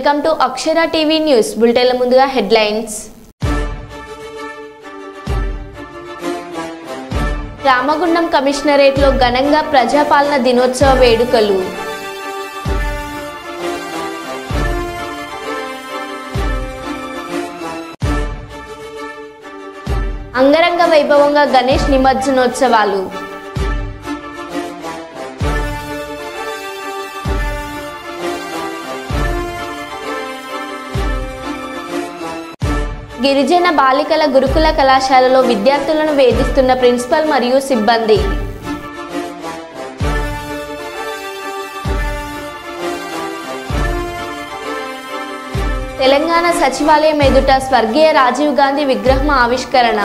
Welcome to Akshara TV news బులెటిన్ల ముందుగా headlines. Ramagundam కమిషనరేట్లో ఘనంగా ప్రజాపాలన దినోత్సవ వేడుకలు. అంగరంగ వైభవంగా గణేష్ నిమజ్జనోత్సవాలు. గిరిజన బాలికల గురుకుల కళాశాలలో విద్యార్థులను వేధిస్తున్న ప్రిన్సిపల్ మరియు సిబ్బంది. తెలంగాణ సచివాలయం ఎదుట స్వర్గీయ రాజీవ్ గాంధీ విగ్రహం ఆవిష్కరణ.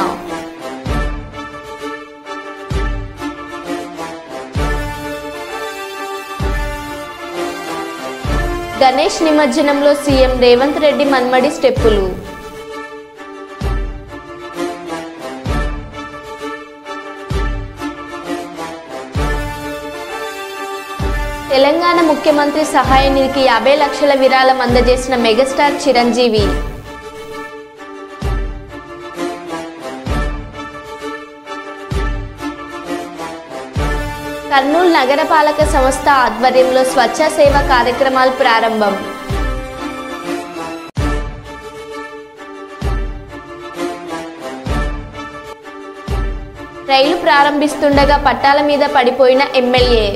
గణేష్ నిమజ్జనంలో సీఎం రేవంత్ రెడ్డి మన్మడి స్టెప్పులు. తెలంగాణ ముఖ్యమంత్రి సహాయ నిధికి 50 లక్షల విరాళం అందజేసిన మెగాస్టార్ చిరంజీవి. కర్నూలు నగరపాలక సంస్థ ఆధ్వర్యంలో స్వచ్ఛ సేవ కార్యక్రమాలు ప్రారంభం. రైలు ప్రారంభిస్తుండగా పట్టాల మీద పడిపోయిన ఎమ్మెల్యే.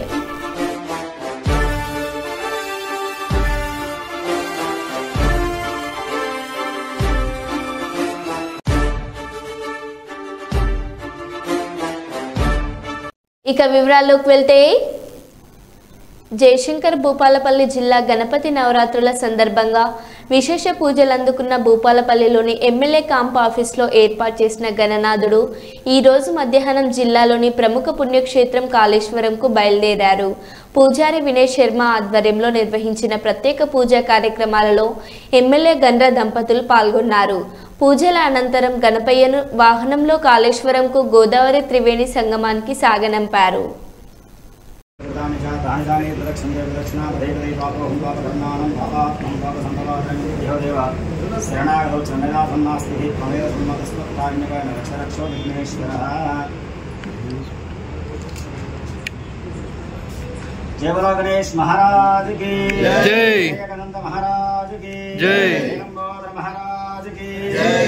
ఇక వివరాల్లోకి వెళ్తే, జయశంకర్ భూపాలపల్లి జిల్లా గణపతి నవరాత్రుల సందర్భంగా విశేష పూజలు అందుకున్న భూపాలపల్లిలోని ఎమ్మెల్యే క్యాంప్ ఆఫీస్లో ఏర్పాటు చేసిన గణనాథుడు ఈరోజు మధ్యాహ్నం జిల్లాలోని ప్రముఖ పుణ్యక్షేత్రం కాళేశ్వరంకు బయలుదేరారు. పూజారి వినయ్ శర్మ ఆధ్వర్యంలో నిర్వహించిన ప్రత్యేక పూజా కార్యక్రమాలలో ఎమ్మెల్యే గండ్ర దంపతులు పాల్గొన్నారు. పూజల అనంతరం గణపయ్యను వాహనంలో కాళేశ్వరంకు గోదావరి త్రివేణి సంగమానికి సాగనంపారు. जय बोलो गणेश महाराज की जय, गणेश महाराज की जय, लंबोदर महाराज की जय।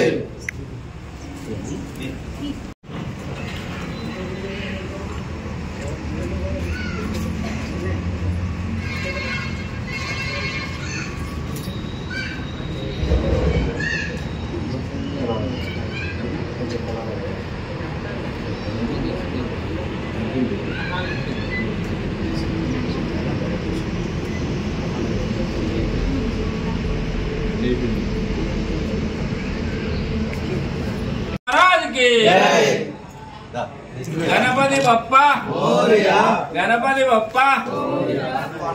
गणपति बप्पा मोरया, गणपति बप्पा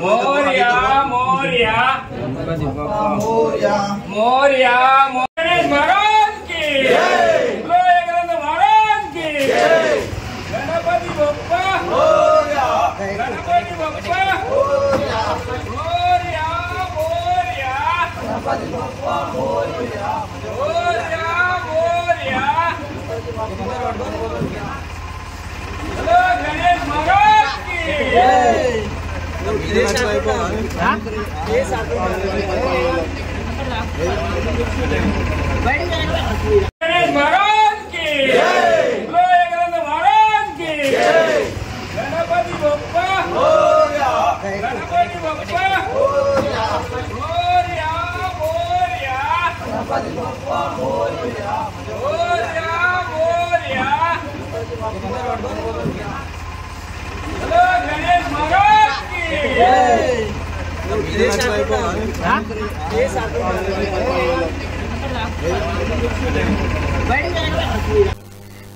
मोरया, मोरया, गणपति बप्पा मोरया, मोरया, गणेश महाराज की जय, गणेश महाराज की जय, गणपति बप्पा मोरया, गणपति बप्पा मोरया, मोरया, मोरया, गणपति बप्पा मोरया, मोरया, मोरया, गणेश महाराज की जय, गणेश महाराज की जय, गणेश महाराज की जय, गणपति बप्पा मोरया, गणपति बप्पा मोरया, मोरया, मोरया, गणपति बप्पा मोरया, मोरया, मोरया, गणेश महाराज की जय।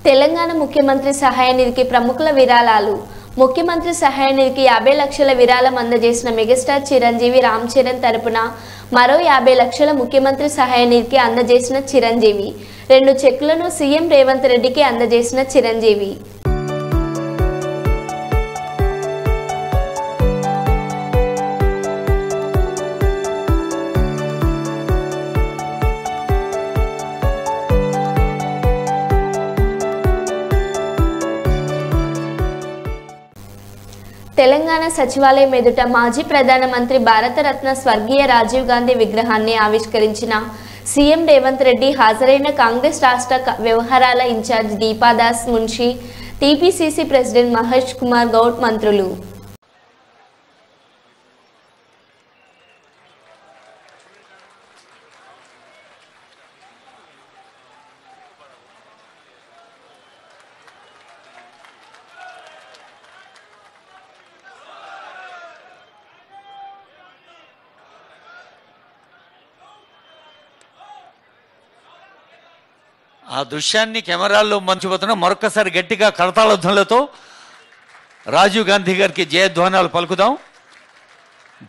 తెలంగాణ ముఖ్యమంత్రి సహాయ నిధికి ప్రముఖుల విరాళాలు. ముఖ్యమంత్రి సహాయ నిధికి 50 లక్షల విరాళం అందజేసిన మెగాస్టార్ చిరంజీవి రామ్ చరణ్ తరపున మరో 50 లక్షల ముఖ్యమంత్రి సహాయ నిధికి అందజేసిన చిరంజీవి. 2 చెక్కులను సీఎం రేవంత్ రెడ్డికి అందజేసిన చిరంజీవి. తెలంగాణ సచివాలయం ఎదుట మాజీ ప్రధానమంత్రి భారతరత్న స్వర్గీయ రాజీవ్ గాంధీ విగ్రహాన్ని ఆవిష్కరించిన సీఎం రేవంత్ రెడ్డి హాజరైన కాంగ్రెస్ రాష్ట్ర వ్యవహారాల incharge Deepadas Munshi, TPCC president Mahesh Kumar Goud, మంత్రులు. ఆ దృశ్యాన్ని కెమెరాల్లో మంచిపోతున్నా మరొకసారి గట్టిగా కరతాళధ్వనులతో రాజీవ్ గాంధీ గారికి జయధ్వానాలు పలుకుదాం.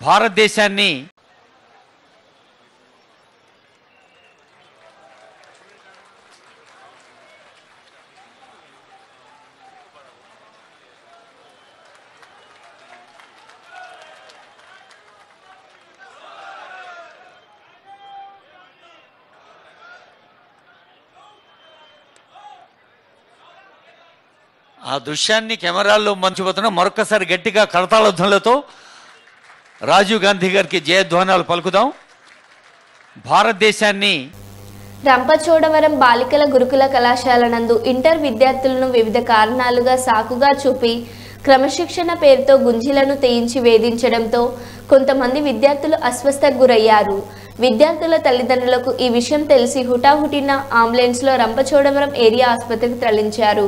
భారతదేశాన్ని ఆ దృశ్యాన్ని కెమెరాల్లో మంచిపోతున్నా మరొకసారి గట్టిగా కరతాళధ్వనులతో రాజీవ్ గాంధీ గారికి జయధ్వానాలు పలుకుదాం. భారతదేశాన్ని రంపచోడవరం బాలికల గురుకుల కళాశాల నందు ఇంటర్ విద్యార్థులను వివిధ కారణాలుగా సాకుగా చూపి క్రమశిక్షణ పేరుతో గుంజీలను తెయించి వేధించడంతో కొంతమంది విద్యార్థులు అస్వస్థకు గురయ్యారు. విద్యార్థుల తల్లిదండ్రులకు ఈ విషయం తెలిసి హుటాహుటిన అంబులెన్స్లో రంపచోడవరం ఏరియా ఆసుపత్రికి తరలించారు.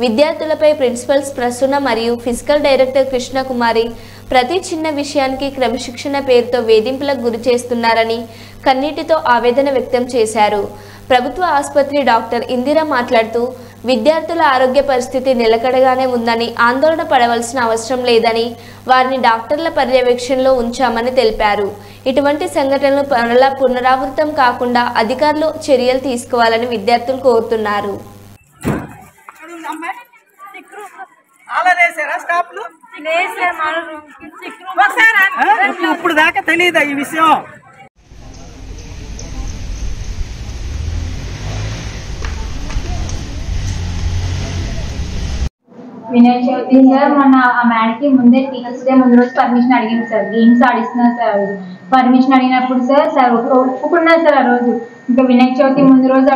విద్యార్థులపై ప్రిన్సిపల్స్ ప్రసూన మరియు ఫిజికల్ డైరెక్టర్ కృష్ణకుమారి ప్రతి చిన్న విషయానికి క్రమశిక్షణ పేరుతో వేధింపులకు గురి చేస్తున్నారని కన్నీటితో ఆవేదన వ్యక్తం చేశారు. ప్రభుత్వ ఆసుపత్రి డాక్టర్ ఇందిర మాట్లాడుతూ విద్యార్థుల ఆరోగ్య పరిస్థితి నిలకడగానే ఉందని, ఆందోళన పడవలసిన అవసరం లేదని, వారిని డాక్టర్ల పర్యవేక్షణలో ఉంచామని తెలిపారు. ఇటువంటి సంఘటనలు పునరావృతం కాకుండా అధికారులు చర్యలు తీసుకోవాలని విద్యార్థులు కోరుతున్నారు. ఇప్పుడు దాకా తెలియదా ఈ విషయం? వినాయక చవితి సార్ మొన్న ఆ మేడకి ముందే టీచర్స్ డే ముందు రోజు పర్మిషన్ అడిగింది సార్. గేమ్స్ ఆడిస్తున్నారు సార్. పర్మిషన్ అడిగినప్పుడు సార్ ఒప్పుకున్నారు సార్. ఆ రోజు ఇంకా వినాయక చవితి ముందు రోజు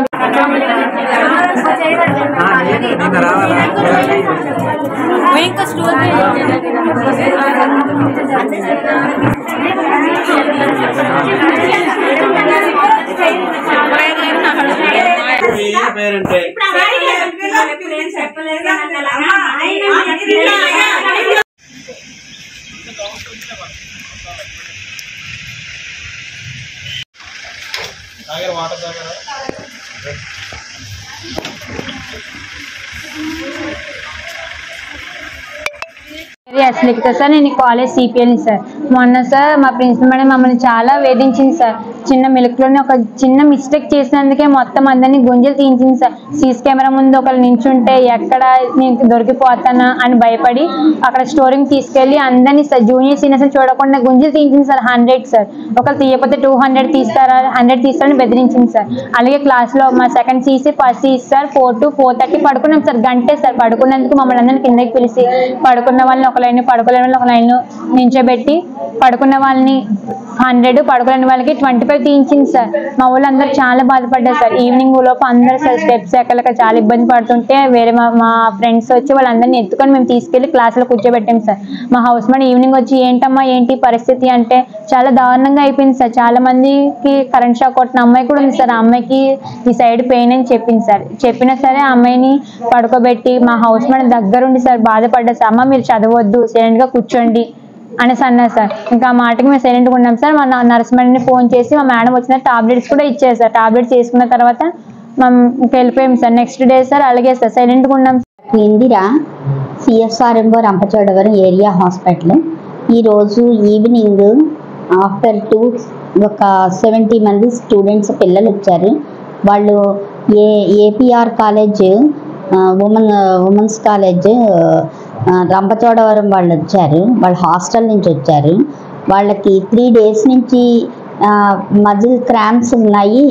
అసలు సార్ నేను కాలేజ్ సిపిఎల్ని సార్. మొన్న సార్ మా ప్రిన్సిపల్ మేడం మమ్మల్ని చాలా వేధించింది సార్. చిన్న మిల్క్లోనే ఒక చిన్న మిస్టేక్ చేసినందుకే మొత్తం అందరినీ గుంజలు తీయించింది సార్. సీసీ కెమెరా ముందు ఒకళ్ళు నించుంటే ఎక్కడ నేను దొరికిపోతానా అని భయపడి అక్కడ స్టోరింగ్ తీసుకెళ్ళి అందరినీ సార్ జూనియర్ సీనియర్స్ చూడకుండా గుంజలు తీయించింది సార్. 100 సార్. ఒకళ్ళు తీయకపోతే 200 తీస్తారా 100 తీస్తారని బెదిరించింది సార్. అలాగే క్లాస్లో మా second CC first CC sir 4 to 4:30 పడుకున్నాం సార్. గంటే సార్. పడుకున్నందుకు మమ్మల్ని అందరినీ కిందకి పిలిచి పడుకున్న వాళ్ళని ఒక లైన్, పడుకోలేని వాళ్ళని ఒక లైన్ నించోబెట్టి పడుకున్న వాళ్ళని 100, పడుకోలేని వాళ్ళకి 25 తీయించింది సార్. మా వాళ్ళందరూ చాలా బాధపడ్డారు సార్. ఈవినింగ్ లోపు అందరూ సార్ స్టెప్స్ ఎక్కలేక చాలా ఇబ్బంది పడుతుంటే వేరే మా ఫ్రెండ్స్ వచ్చి వాళ్ళందరినీ ఎత్తుకొని మేము తీసుకెళ్లి క్లాసులో కూర్చోబెట్టాం సార్. మా హౌస్ మేడం ఈవినింగ్ వచ్చి ఏంటమ్మా ఏంటి పరిస్థితి అంటే చాలా దారుణంగా అయిపోయింది సార్. చాలా మందికి కరెంట్ షాక్ కొట్టిన అమ్మాయి కూడా ఉంది సార్. ఆ అమ్మాయికి ఈ సైడ్ పెయిన్ అని చెప్పింది సార్. చెప్పినా సరే ఆ అమ్మాయిని పడుకోబెట్టి మా హౌస్ మేడం దగ్గరుండి సార్ బాధపడ్డా సార్. అమ్మ మీరు చదవద్దు సైలెంట్ గా కూర్చోండి అనేసి అన్నారు సార్. ఇంకా ఆ మాటకి మేము సైలెంట్గా ఉన్నాం సార్. మా నర్స్ మేడంని ఫోన్ చేసి మా మేడం వచ్చిన టాబ్లెట్స్ కూడా ఇచ్చారు సార్. టాబ్లెట్స్ వేసుకున్న తర్వాత మేము ఇంకా వెళ్ళిపోయాం సార్. నెక్స్ట్ డే సార్ అలాగే సార్ సైలెంట్గా ఉన్నాం. Indira CSRMO Rampachodavaram area hospital. ఈరోజు ఈవినింగ్ ఆఫ్టర్ 2 ఒక 70 మంది స్టూడెంట్స్ పిల్లలు వచ్చారు. వాళ్ళు APR college women's college Rampachodavaram వాళ్ళు వచ్చారు. వాళ్ళు హాస్టల్ నుంచి వచ్చారు. వాళ్ళకి 3 days నుంచి మజిల్ క్రాంప్స్ ఉన్నాయి.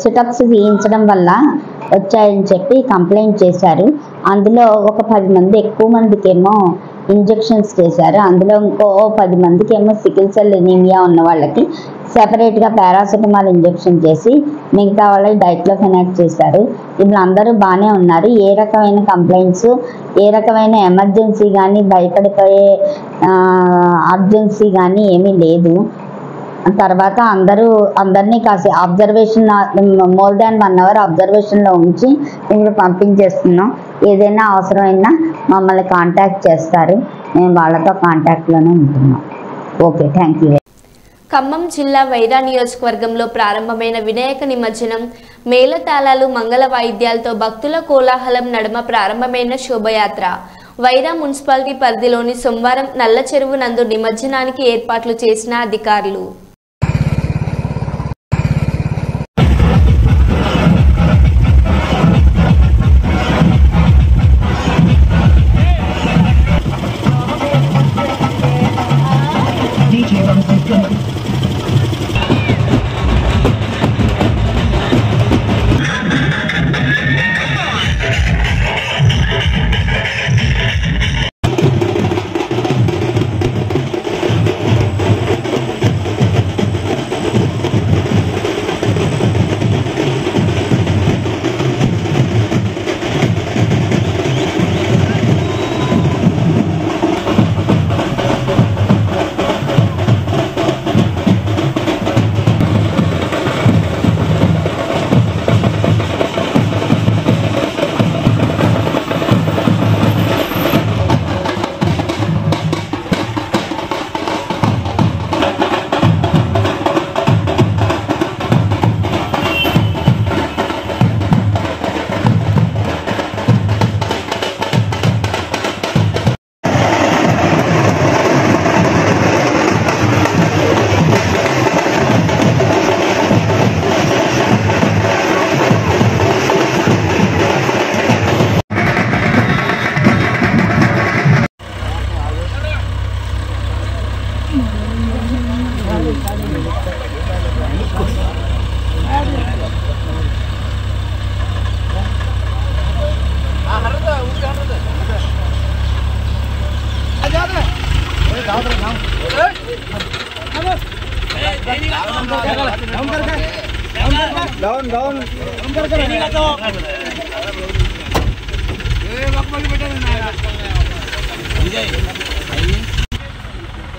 సిటప్స్ వేయించడం వల్ల వచ్చాయని చెప్పి కంప్లైంట్ చేశారు. అందులో ఒక 10 మంది ఎక్కువ మందికేమో ఇంజెక్షన్స్ చేశారు. అందులో ఇంకో 10 మందికేమో సికిల్ సెల్ ఎనీమియా ఉన్న వాళ్ళకి సెపరేట్గా పారాసిటమాల్ ఇంజెక్షన్ చేసి మిగతా వాళ్ళకి డైక్లోఫెనాక్ చేశారు. ఇప్పుడు అందరూ బాగానే ఉన్నారు. ఏ రకమైన కంప్లైంట్స్, ఏ రకమైన ఎమర్జెన్సీ కానీ భయపడిపోయే అర్జెన్సీ కానీ ఏమీ లేదు. తర్వాత అందరినీ కాసి అబ్జర్వేషన్ మోర్ దాన్ 1 అవర్ అబ్జర్వేషన్లో ఉంచి ఇప్పుడు పంపించేస్తున్నాం. ఏదైనా అవసరమైనా మమ్మల్ని కాంటాక్ట్ చేస్తారు. మేము వాళ్ళతో కాంటాక్ట్లోనే ఉంటున్నాం. Okay, thank you. ఖమ్మం జిల్లా వైరా నియోజకవర్గంలో ప్రారంభమైన వినాయక నిమజ్జనం మేళతాళాలు మంగళ వాయిద్యాలతో భక్తుల కోలాహలం నడుమ ప్రారంభమైన శోభయాత్ర వైరా మున్సిపాలిటీ పరిధిలోని సోమవారం నల్ల చెరువు నందు నిమజ్జనానికి ఏర్పాట్లు చేసిన అధికారులు.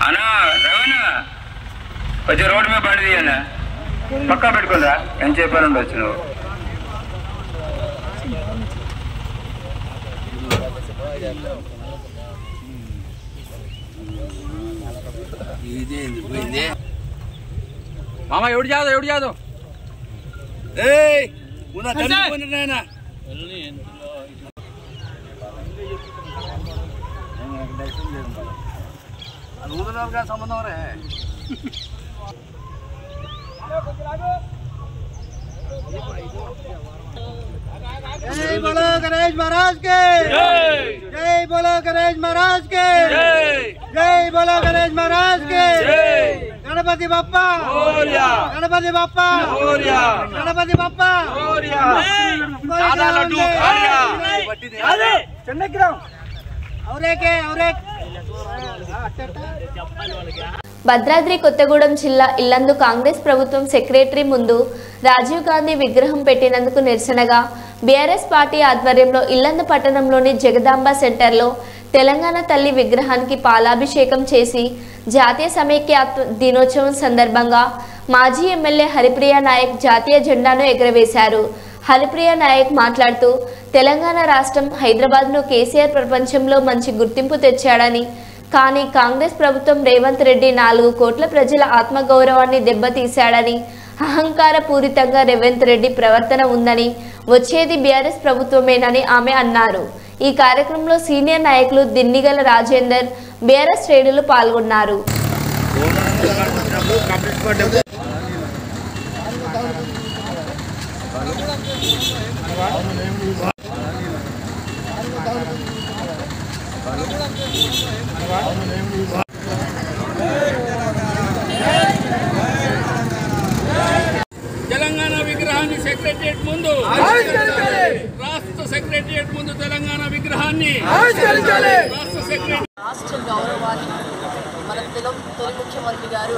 అన్నా రవణ కొంచెం రోడ్డు మీద బండి తీయన్నా, పక్కా పెట్టుకుందా ఏం చెప్పారు ఉండొచ్చు నువ్వు. మామ ఎవడు జాదు సంబంధం రే. जय बोलो गणेश महाराज के जय बोलो गणेश महाराज के जय बोलो गणेश महाराज के गणपति बप्पा गणपति बप्पा गणपति बप्पा భద్రాద్రి కొత్తగూడెం జిల్లా ఇల్లందు కాంగ్రెస్ ప్రభుత్వం సెక్రటరీ ముందు రాజీవ్ గాంధీ విగ్రహం పెట్టినందుకు నిరసనగా బీఆర్ఎస్ పార్టీ ఆధ్వర్యంలో ఇల్లందు పట్టణంలోని జగదాంబ సెంటర్లో తెలంగాణ తల్లి విగ్రహానికి పాలాభిషేకం చేసి జాతీయ సమైక్య దినోత్సవం సందర్భంగా మాజీ ఎమ్మెల్యే హరిప్రియ నాయక్ జాతీయ జెండాను ఎగురవేశారు. హరిప్రియ నాయక్ మాట్లాడుతూ తెలంగాణ రాష్ట్రం హైదరాబాద్ను కేసీఆర్ ప్రపంచంలో మంచి గుర్తింపు తెచ్చాడని, కానీ కాంగ్రెస్ ప్రభుత్వం రేవంత్ రెడ్డి 4 కోట్ల ప్రజల ఆత్మగౌరవాన్ని దెబ్బతీశాడని, అహంకార పూరితంగా రేవంత్ రెడ్డి ప్రవర్తన ఉందని, వచ్చేది బీఆర్ఎస్ ప్రభుత్వమేనని ఆమె అన్నారు. ఈ కార్యక్రమంలో సీనియర్ నాయకులు దిన్నిగల రాజేందర్, బీఆర్ఎస్ శ్రేణులు పాల్గొన్నారు. తెలంగాణ విగ్రహాన్ని సెక్రటరియట్ ముందు రాష్ట్ర సెక్రటరియట్ ముందు తెలంగాణ విగ్రహాన్ని రాష్ట్ర గౌరవాన్ని మన తొలి ముఖ్యమంత్రి గారు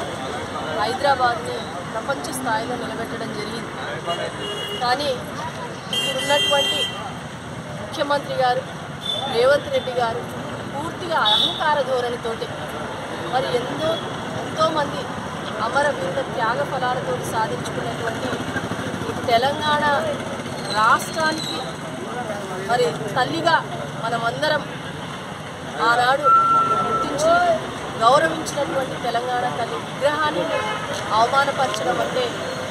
హైదరాబాద్ని ప్రపంచ స్థాయిలో నిలబెట్టడం జరిగింది. కానీ ఇప్పుడున్నటువంటి ముఖ్యమంత్రి గారు రేవంత్ రెడ్డి గారు పూర్తిగా అహంకార ధోరణితోటి మరి ఎంతోమంది అమరవీరుల త్యాగ ఫలాలతో సాధించుకున్నటువంటి తెలంగాణ రాష్ట్రానికి మరి తల్లిగా మనమందరం ఆనాడు గుర్తించి గౌరవించినటువంటి తెలంగాణ తల్లి విగ్రహాన్ని అవమానపరచడం అంటే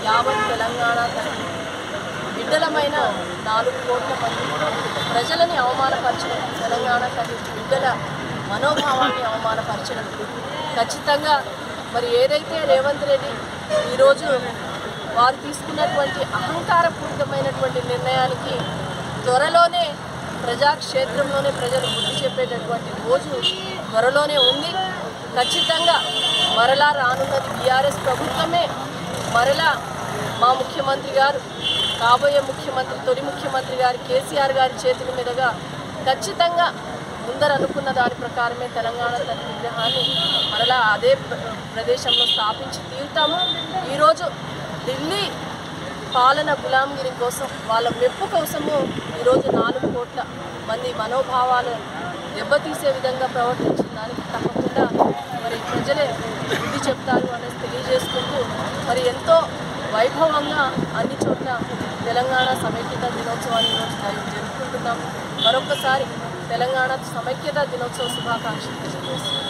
యావత్ తెలంగాణ తల్లి బిడ్డలమైన 4 కోట్ల మంది ప్రజలని అవమానపరచడం, తెలంగాణ తల్లి బిడ్డల మనోభావాన్ని అవమానపరచడం ఖచ్చితంగా మరి ఏదైతే రేవంత్ రెడ్డి ఈరోజు వారు తీసుకున్నటువంటి అహంకారపూరితమైనటువంటి నిర్ణయానికి త్వరలోనే ప్రజాక్షేత్రంలోనే ప్రజలు బుద్ధి చెప్పేటటువంటి రోజు త్వరలోనే ఉంది. ఖచ్చితంగా మరలా రానున్నది బీఆర్ఎస్ ప్రభుత్వమే. మరలా మా ముఖ్యమంత్రి గారు కాబోయే ముఖ్యమంత్రి తొలి ముఖ్యమంత్రి గారు కేసీఆర్ గారి చేతుల మీదుగా ఖచ్చితంగా ముందర అనుకున్న దాని ప్రకారమే తెలంగాణ తల్లి విగ్రహాన్ని మరలా అదే ప్రదేశంలో స్థాపించి తీరుతాము. ఈరోజు ఢిల్లీ పాలన గులాంగిరి కోసం వాళ్ళ మెప్పు కోసము ఈరోజు 4 కోట్ల మంది మనోభావాలు దెబ్బతీసే విధంగా ప్రవర్తించిన దానికి తప్పకుండా మరి ప్రజలే బుద్ధి చెప్తారు అనేసి తెలియజేసుకుంటూ మరి ఎంతో వైభవంగా అన్ని చోట్ల తెలంగాణ సమైక్యత దినోత్సవాన్ని ఈరోజు జరుపుకుంటున్నాం. మరొకసారి తెలంగాణ సమైక్యత దినోత్సవ శుభాకాంక్షలు తెలియజేస్తున్నాం.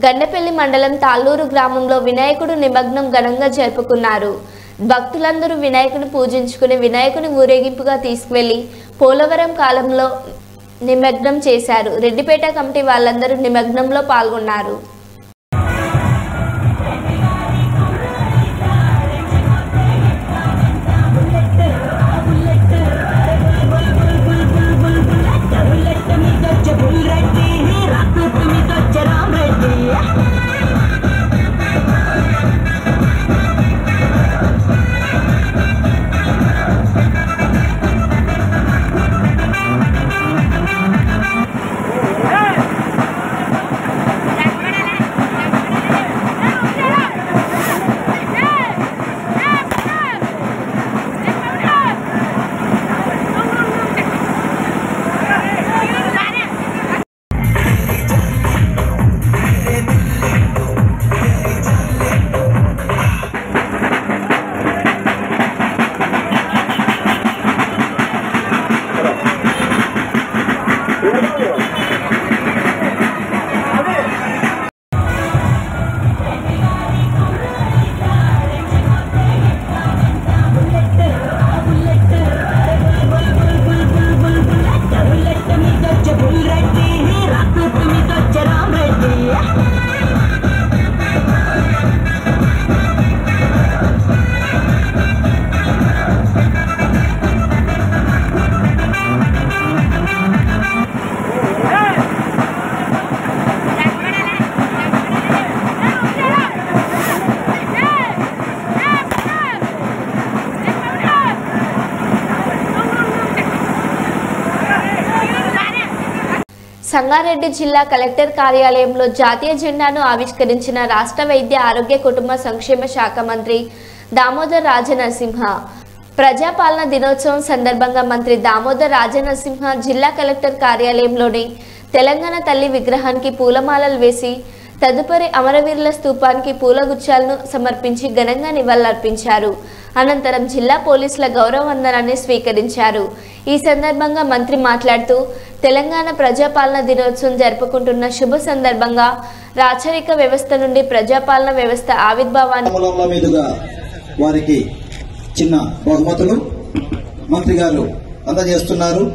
గండెపల్లి మండలం తాళ్ళూరు గ్రామంలో వినాయకుడు నిమగ్నం ఘనంగా జరుపుకున్నారు. భక్తులందరూ వినాయకుని పూజించుకుని వినాయకుని ఊరేగింపుగా తీసుకువెళ్లి పోలవరం కాలంలో నిమగ్నం చేశారు. రెడ్డిపేట కమిటీ వాళ్ళందరూ నిమగ్నంలో పాల్గొన్నారు. సంగారెడ్డి జిల్లా కలెక్టర్ కార్యాలయంలో జాతీయ జెండాను ఆవిష్కరించిన రాష్ట్ర వైద్య ఆరోగ్య కుటుంబ సంక్షేమ శాఖ మంత్రి దామోదర్ రాజనరసింహ. ప్రజాపాలన దినోత్సవం సందర్భంగా మంత్రి దామోదర్ రాజనరసింహ జిల్లా కలెక్టర్ కార్యాలయంలోని తెలంగాణ తల్లి విగ్రహానికి పూలమాలలు వేసి తదుపరి అమరవీరుల స్తూపానికి పూలగుచ్చాలను సమర్పించి ఘనంగా నివాళులర్పించారు. అనంతరం జిల్లా పోలీసుల గౌరవ వందనాన్ని స్వీకరించారు. ఈ సందర్భంగా మంత్రి మాట్లాడుతూ తెలంగాణ ప్రజాపాలన దినోత్సవం జరుపుకుంటున్న శుభ సందర్భంగా రాచరిక వ్యవస్థ నుండి ప్రజాపాలన వ్యవస్థ ఆవిర్భావాన్ని మీదుగా వారికి చిన్న బహుమతులు మంత్రి గారు అందజేస్తున్నారు.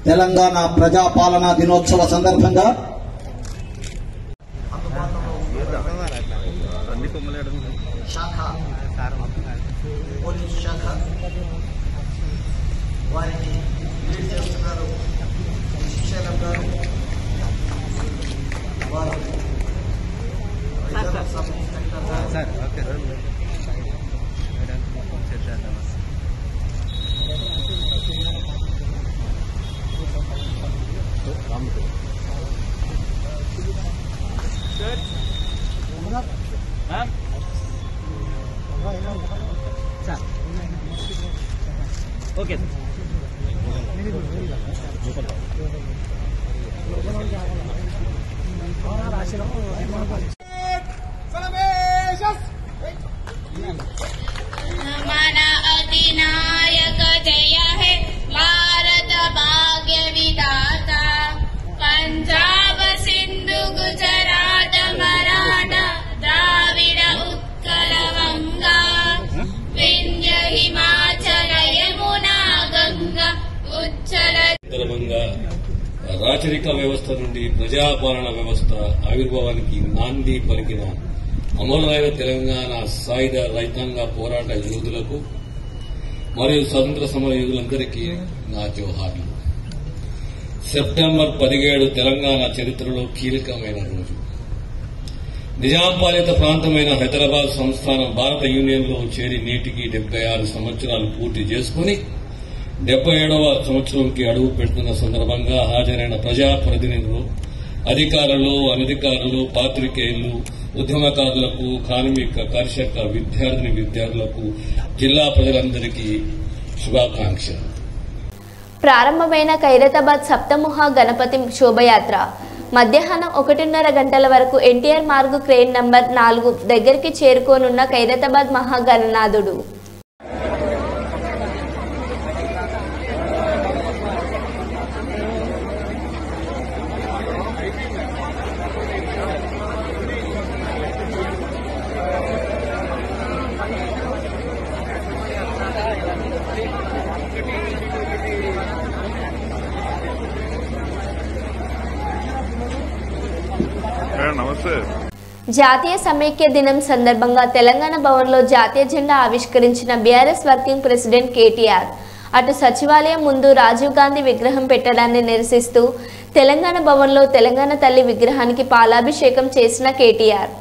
తెలంగాణ ప్రజాపాలన దినోత్సవ సందర్భంగా శాఖ పోలీస్ శాఖ వారికి లీడ్ చేస్తున్నారు శిక్షణ గారు. వారు సబ్ ఇన్స్పెక్టర్ ఓకే हमारा अधिनायक जय है भारत भाग्य विधाता पंजाब सिंधु गुजरात मराठा द्राविड उत्कल गंगा विंध्य हिमाचल यमुना गंगा उच्चल రాచరిక వ్యవస్థ నుండి ప్రజాపాలన వ్యవస్థ ఆవిర్భావానికి నాంది పలికిన అమరులైన తెలంగాణ సాయుధ రైతాంగ పోరాట యోధులకు మరియు స్వతంత్ర సమర యోధులందరికీ నా జోహార్లు. సెప్టెంబర్ 17 తెలంగాణ చరిత్రలో కీలకమైన రోజు. నిజాం పాలిత ప్రాంతమైన హైదరాబాద్ సంస్థానం భారత యూనియన్లో చేరి నేటికి 76 సంవత్సరాలు పూర్తి చేసుకుని 77వ సంవత్సరంకి అడుగు పెడుతున్న సందర్భంగా హాజరైన ప్రజాప్రతినిధులు, అధికారులు, అనధికారులు, పాత్రికేయులు, ఉద్యమకారులకు, కార్మిక, కర్షక, విద్యార్థులకు, జిల్లా ప్రజలందరికీ శుభాకాంక్షలు. ప్రారంభమైన ఖైరతాబాద్ సప్తముఖ గణపతి శోభయాత్ర మధ్యాహ్నం 1:30 గంటల వరకు ఎన్టీఆర్ మార్గు క్రేన్ నంబర్ 4 దగ్గరికి చేరుకోనున్న ఖైరతాబాద్ మహాగణనాథుడు. జాతీయ సమైక్య దినం సందర్భంగా తెలంగాణ భవన్లో జాతీయ జెండా ఆవిష్కరించిన బీఆర్ఎస్ వర్కింగ్ ప్రెసిడెంట్ కేటీఆర్. అటు సచివాలయం ముందు రాజీవ్ గాంధీ విగ్రహం పెట్టడాన్ని నిరసిస్తూ తెలంగాణ భవన్లో తెలంగాణ తల్లి విగ్రహానికి పాలాభిషేకం చేసిన కేటీఆర్.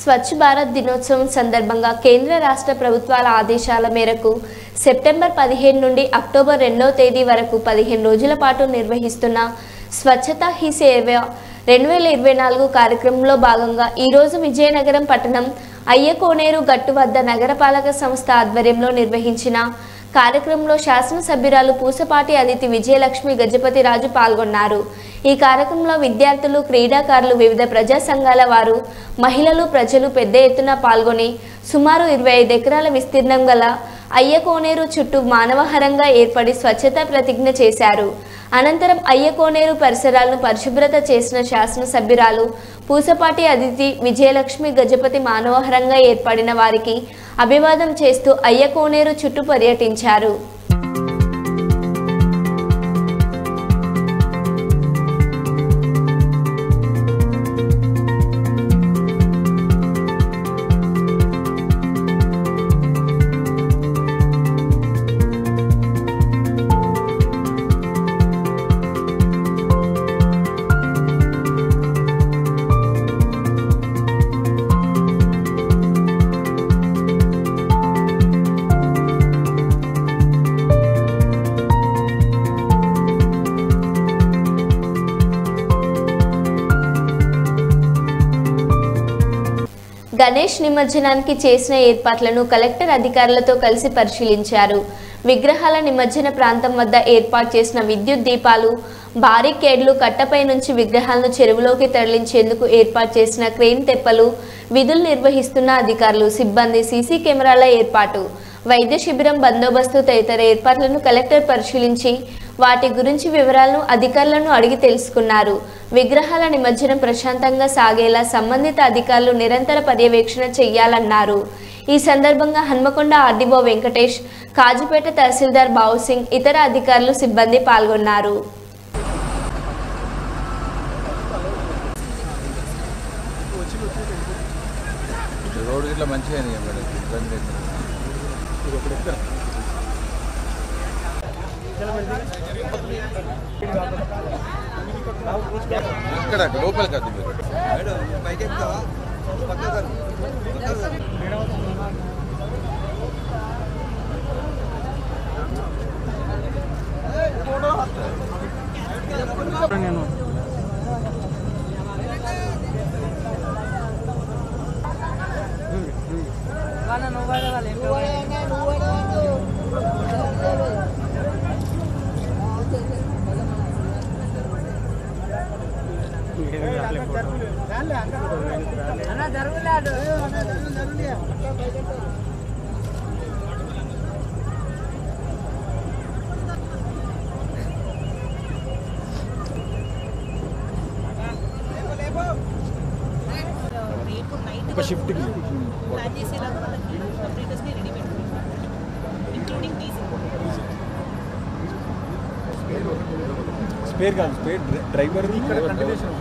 స్వచ్ఛ భారత్ దినోత్సవం సందర్భంగా కేంద్ర రాష్ట్ర ప్రభుత్వాల ఆదేశాల మేరకు సెప్టెంబర్ 15 నుండి అక్టోబర్ 2వ తేదీ వరకు 15 రోజుల పాటు నిర్వహిస్తున్న స్వచ్ఛతా హీ సేవ 2024 కార్యక్రమంలో భాగంగా ఈరోజు విజయనగరం పట్టణం అయ్యకోనేరు గట్టు వద్ద నగరపాలక సంస్థ ఆధ్వర్యంలో నిర్వహించిన కార్యక్రమంలో శాసనసభ్యురాలు పూసపాటి అదితి విజయలక్ష్మి గజపతి రాజు పాల్గొన్నారు. ఈ కార్యక్రమంలో విద్యార్థులు, క్రీడాకారులు, వివిధ ప్రజా సంఘాల వారు, మహిళలు, ప్రజలు పెద్ద ఎత్తున పాల్గొని సుమారు 25 ఎకరాల విస్తీర్ణం గల అయ్యకోనేరు చుట్టూ మానవహారంగా ఏర్పడి స్వచ్ఛత ప్రతిజ్ఞ చేశారు. అనంతరం అయ్యకోనేరు పరిసరాలను పరిశుభ్రత చేసిన శాసనసభ్యురాలు పూసపాటి అదితి విజయలక్ష్మి గజపతి మానవహారంగా ఏర్పడిన వారికి అభివాదం చేస్తూ అయ్యకోనేరు చుట్టూ పర్యటించారు. గణేష్ నిమజ్జనానికి చేసిన ఏర్పాట్లను కలెక్టర్ అధికారులతో కలిసి పరిశీలించారు. విగ్రహాల నిమజ్జన ప్రాంతం వద్ద ఏర్పాటు చేసిన విద్యుత్ దీపాలు, బారికేడ్లు, కట్టపై నుంచి విగ్రహాలను చెరువులోకి తరలించేందుకు ఏర్పాటు చేసిన క్రేన్ తెప్పలు, విధులు నిర్వహిస్తున్న అధికారులు, సిబ్బంది, సీసీ కెమెరాల ఏర్పాటు, వైద్య శిబిరం బందోబస్తు తదితర ఏర్పాట్లను కలెక్టర్ పరిశీలించి వాటి గురించి వివరాలను అధికారులను అడిగి తెలుసుకున్నారు. విగ్రహాల నిమజ్జనం ప్రశాంతంగా సాగేలా సంబంధిత అధికారులు నిరంతర పర్యవేక్షణ చేయాలన్నారు. ఈ సందర్భంగా హన్మకొండ ఆర్డీఓ వెంకటేష్, కాజీపేట తహసీల్దార్ బావుసింగ్, ఇతర అధికారులు, సిబ్బంది పాల్గొన్నారు. షిఫ్టింగ్ స్పేర్ కాదు, స్పేర్ డ్రైవర్ ఇక్కడ కంటిన్యూషన్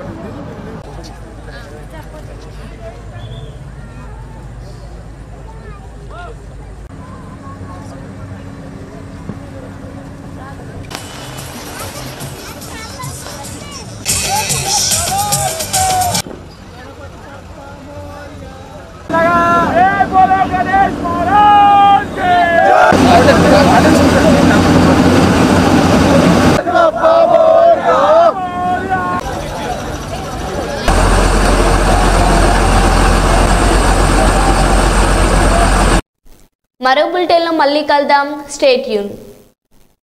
మరో బులెటిన్లో మళ్ళీ కలుద్దాం. Stay tune.